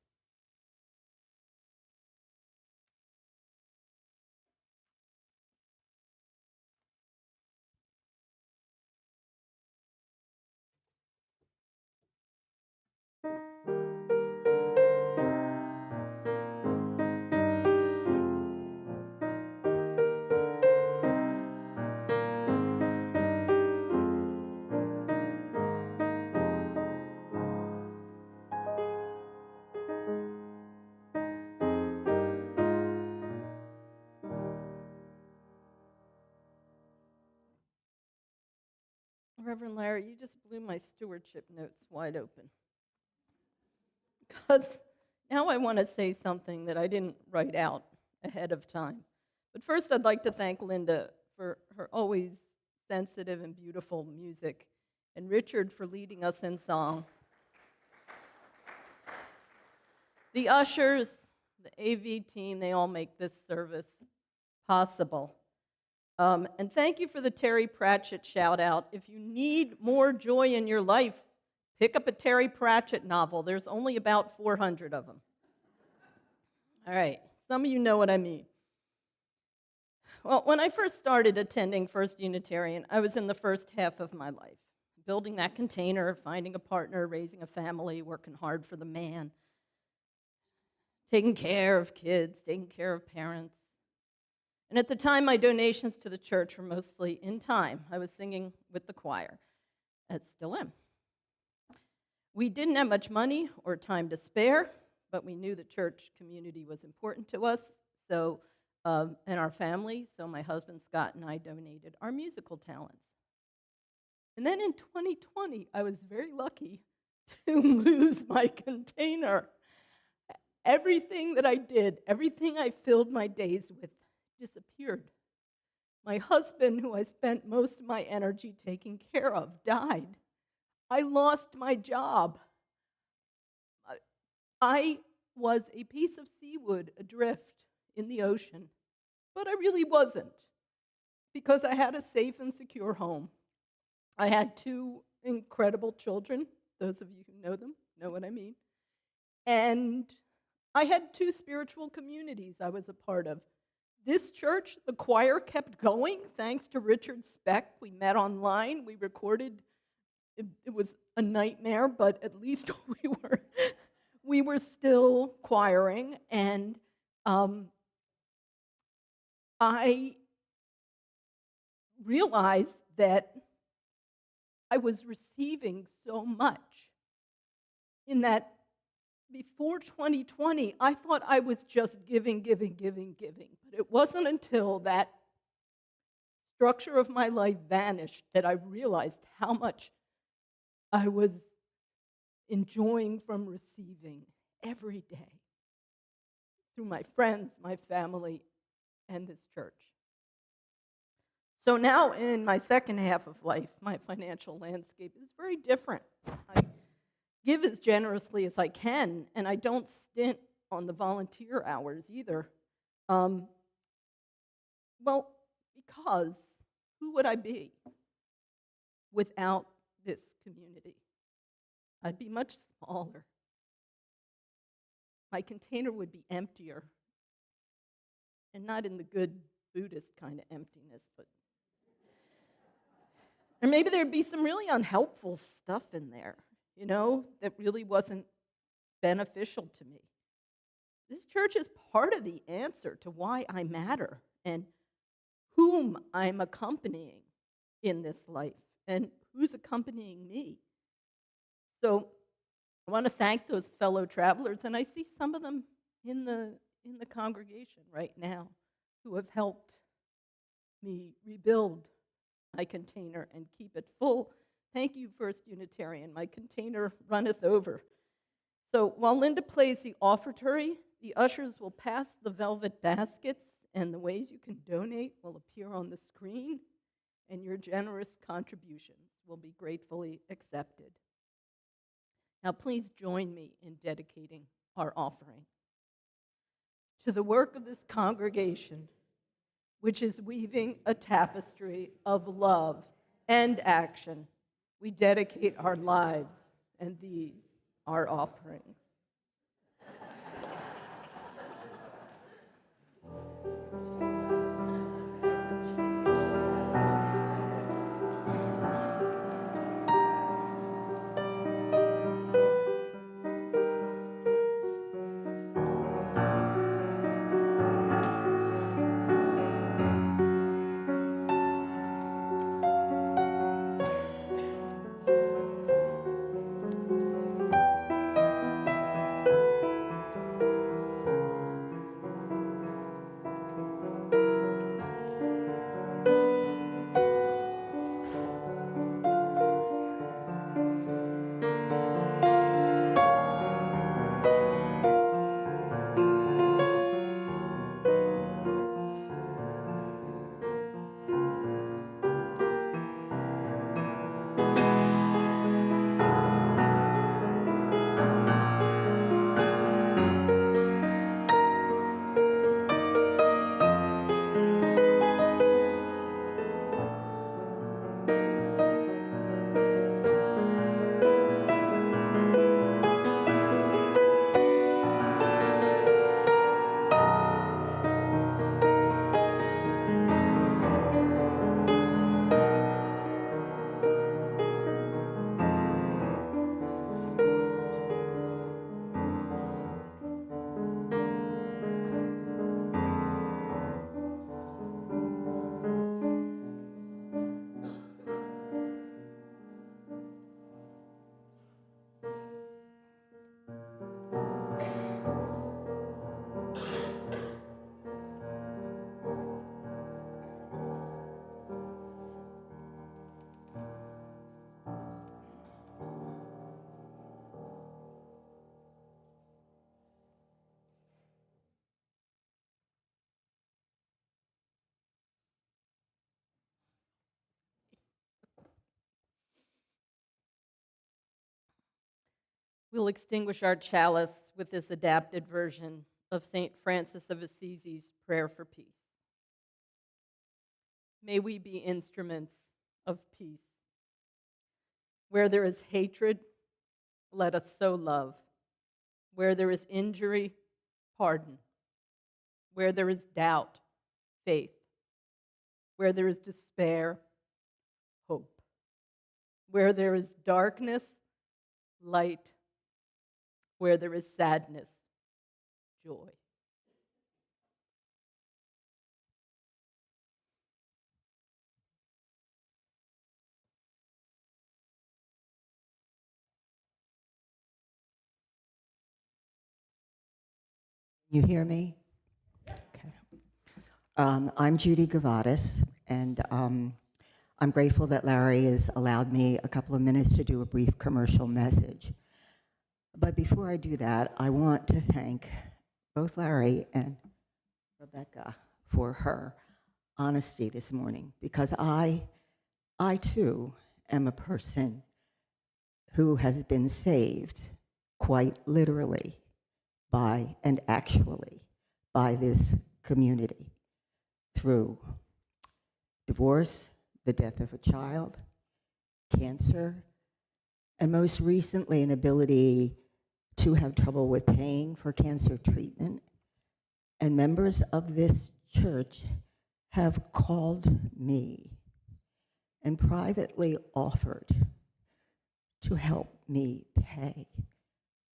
Reverend Larry, you just blew my stewardship notes wide open. Because now I want to say something that I didn't write out ahead of time. But first, I'd like to thank Linda for her always sensitive and beautiful music, and Richard for leading us in song. The ushers, the AV team, they all make this service possible. And thank you for the Terry Pratchett shout out. If you need more joy in your life, pick up a Terry Pratchett novel. There's only about 400 of them. All right, some of you know what I mean. Well, when I first started attending First Unitarian, I was in the first half of my life, building that container, finding a partner, raising a family, working hard for the man, taking care of kids, taking care of parents. And at the time, my donations to the church were mostly in time. I was singing with the choir. I still am. We didn't have much money or time to spare, but we knew the church community was important to us, and our family, so my husband Scott and I donated our musical talents. And then in 2020, I was very lucky to lose my container. Everything that I did, everything I filled my days with disappeared. My husband, who I spent most of my energy taking care of, died. I lost my job. I was a piece of seawood adrift in the ocean, but I really wasn't, because I had a safe and secure home. I had two incredible children. Those of you who know them know what I mean. And I had two spiritual communities I was a part of. This church, the choir kept going thanks to Richard Speck. We met online. We recorded. It was a nightmare, but at least we were still choiring. And I realized that I was receiving so much in that before 2020, I thought I was just giving. But it wasn't until that structure of my life vanished that I realized how much I was enjoying from receiving every day through my friends, my family, and this church. So now in my second half of life, my financial landscape is very different. I give as generously as I can, and I don't stint on the volunteer hours either. Well, because who would I be without this community? I'd be much smaller. My container would be emptier, and not in the good Buddhist kind of emptiness, but or maybe there'd be some really unhelpful stuff in there, that really wasn't beneficial to me. This church is part of the answer to why I matter and whom I'm accompanying in this life and who's accompanying me. So I want to thank those fellow travelers, and I see some of them in the congregation right now who have helped me rebuild my container and keep it full. Thank you, First Unitarian. My container runneth over. So while Linda plays the offertory, the ushers will pass the velvet baskets, and the ways you can donate will appear on the screen, and your generous contributions will be gratefully accepted. Now please join me in dedicating our offering. To the work of this congregation, which is weaving a tapestry of love and action, we dedicate our lives and these, our offerings. We'll extinguish our chalice with this adapted version of St. Francis of Assisi's prayer for peace. May we be instruments of peace. Where there is hatred, let us sow love. Where there is injury, pardon. Where there is doubt, faith. Where there is despair, hope. Where there is darkness, light. Where there is sadness, joy. You hear me? Okay. I'm Judy Gavatis, and I'm grateful that Larry has allowed me a couple of minutes to do a brief commercial message. But before I do that, I want to thank both Larry and Rebecca for her honesty this morning, because I too am a person who has been saved, quite literally, by and actually by this community through divorce, the death of a child, cancer, and most recently an ability to have trouble with paying for cancer treatment. And members of this church have called me and privately offered to help me pay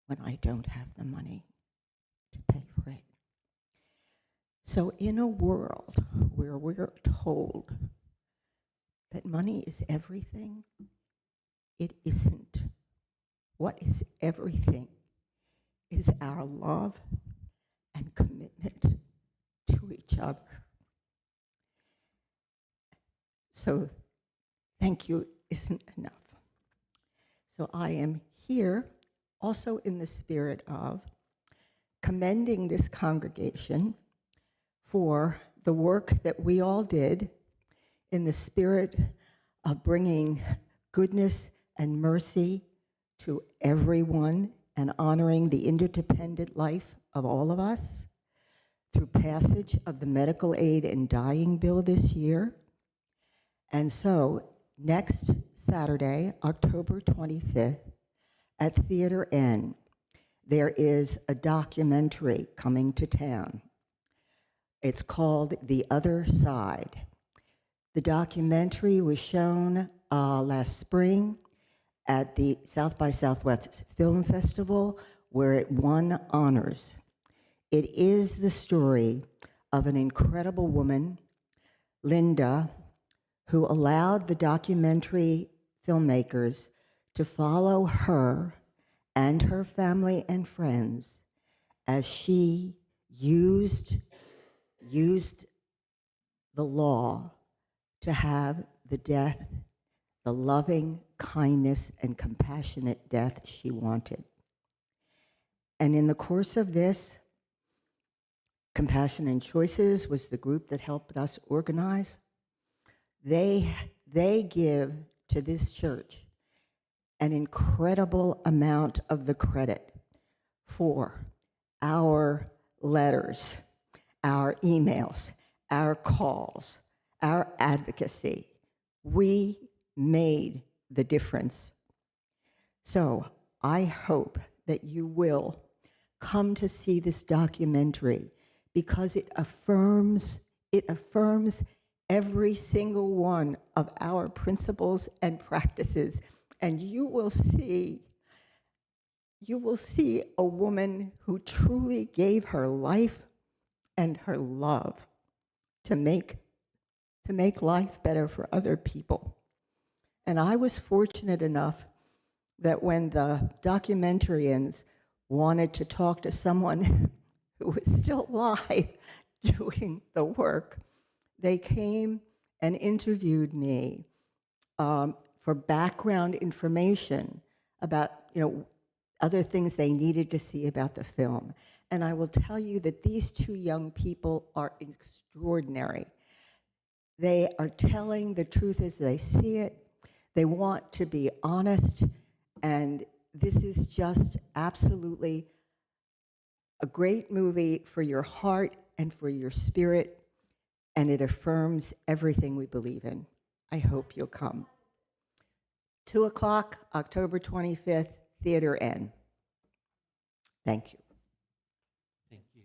when I don't have the money to pay for it. So in a world where we're told that money is everything, it isn't. What is everything is our love and commitment to each other. So thank you isn't enough. So I am here also in the spirit of commending this congregation for the work that we all did in the spirit of bringing goodness and mercy to everyone and honoring the interdependent life of all of us through passage of the medical aid and dying bill this year. And so next Saturday, October 25th, at Theater N, there is a documentary coming to town. It's called The Other Side. The documentary was shown last spring at the South by Southwest Film Festival, where it won honors. It is the story of an incredible woman, Linda, who allowed the documentary filmmakers to follow her and her family and friends as she used the law to have the death, the loving kindness and compassionate death she wanted. And in the course of this, Compassion and Choices was the group that helped us organize. They give to this church an incredible amount of the credit for our letters, our emails, our calls, our advocacy. We made the difference. So I hope that you will come to see this documentary, because it affirms every single one of our principles and practices. And you will see a woman who truly gave her life and her love to make life better for other people. And I was fortunate enough that when the documentarians wanted to talk to someone who was still alive doing the work, they came and interviewed me for background information about, other things they needed to see about the film. And I will tell you that these two young people are extraordinary. They are telling the truth as they see it. They want to be honest, and this is just absolutely a great movie for your heart and for your spirit, and it affirms everything we believe in. I hope you'll come. 2 o'clock, October 25th, Theater N. Thank you. Thank you.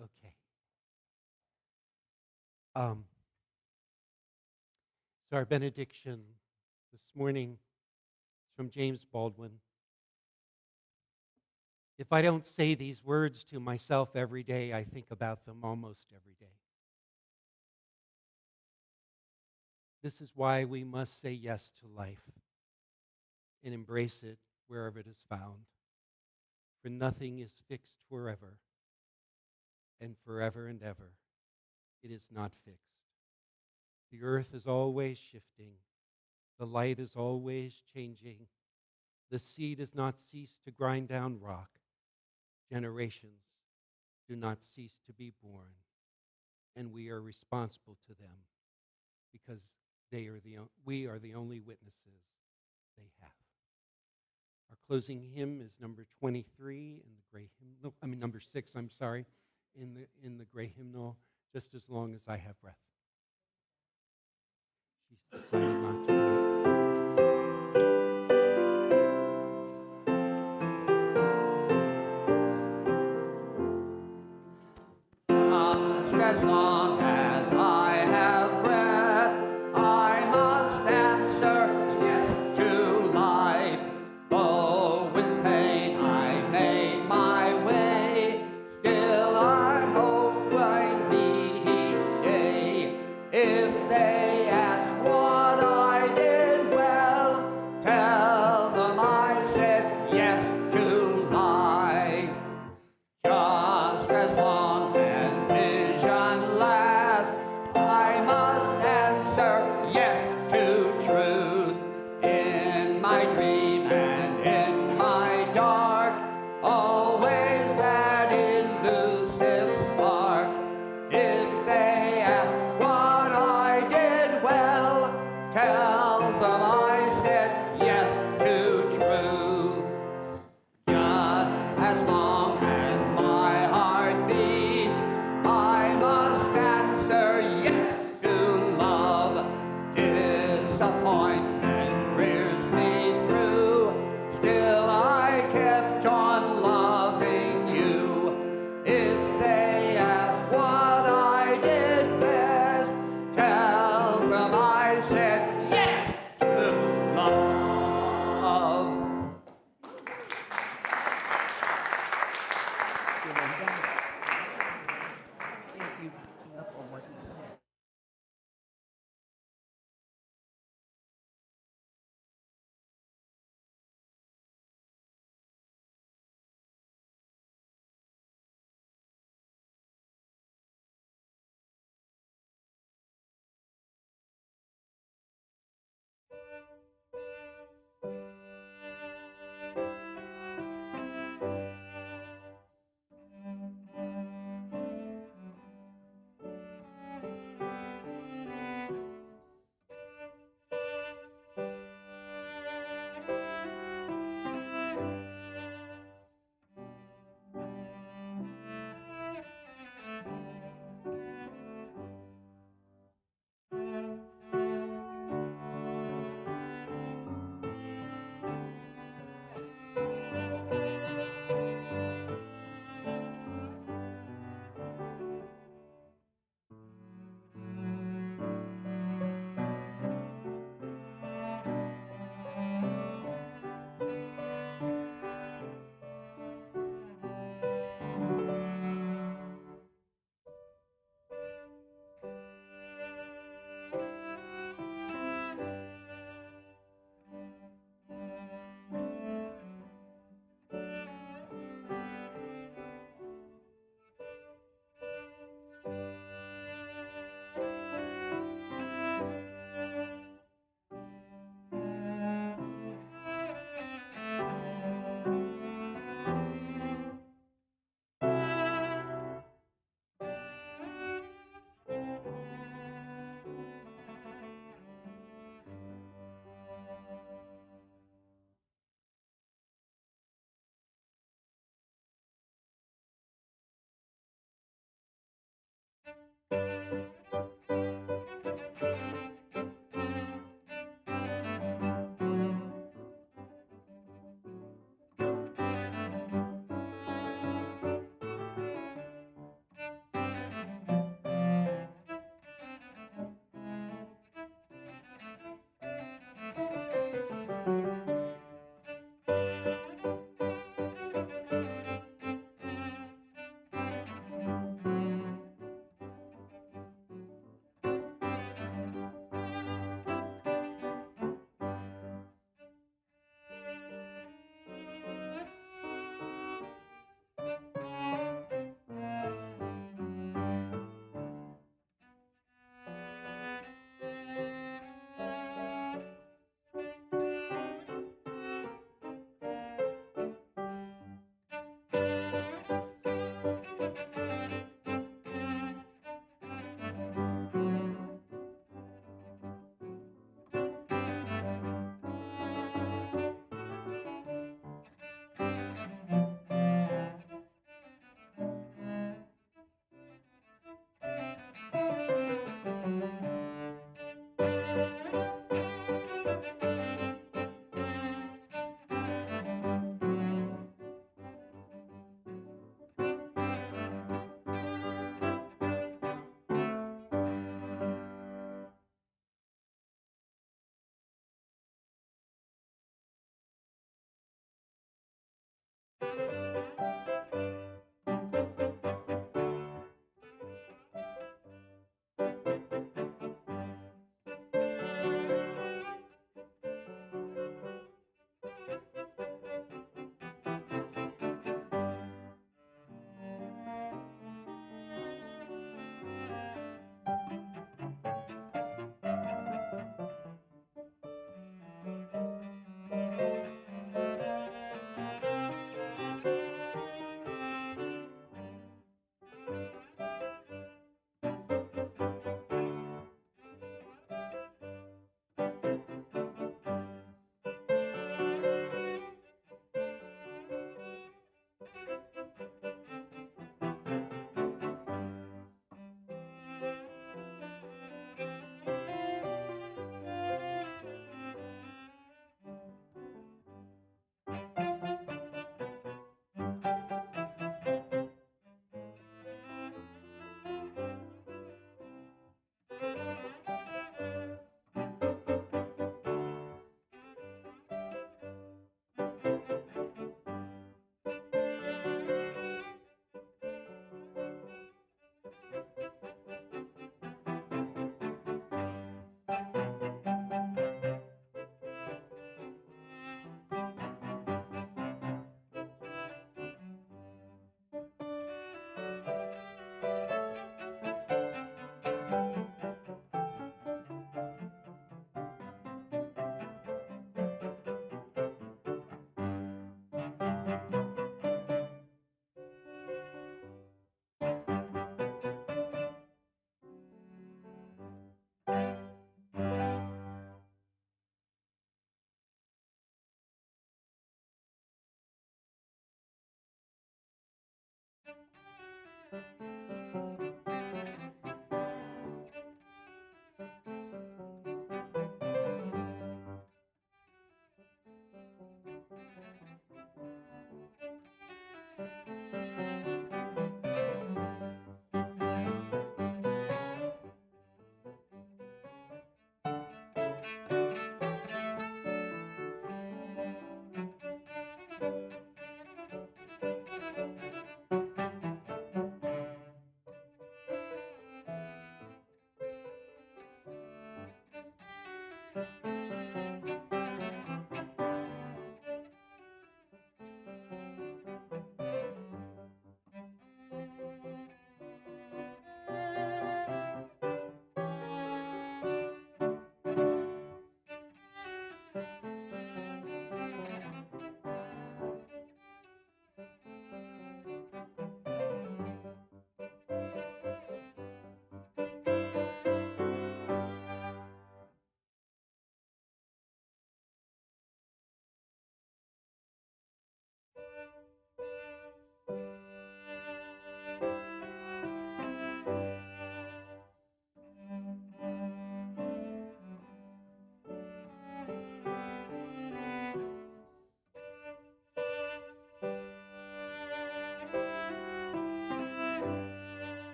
Okay. So our benediction this morning is from James Baldwin. If I don't say these words to myself every day, I think about them almost every day. This is why we must say yes to life and embrace it wherever it is found. For nothing is fixed forever, and forever and ever it is not fixed. The earth is always shifting. The light is always changing. The sea does not cease to grind down rock. Generations do not cease to be born, and we are responsible to them because we are the only witnesses they have. Our closing hymn is number 23 in the gray hymnal. Number 6, I'm sorry, in the gray hymnal, Just as Long as I Have Breath. She's decided not to do Just as long as I have breath, I must answer yes to life. Though with pain I make my way, still I hope I meet each day. If they ask what I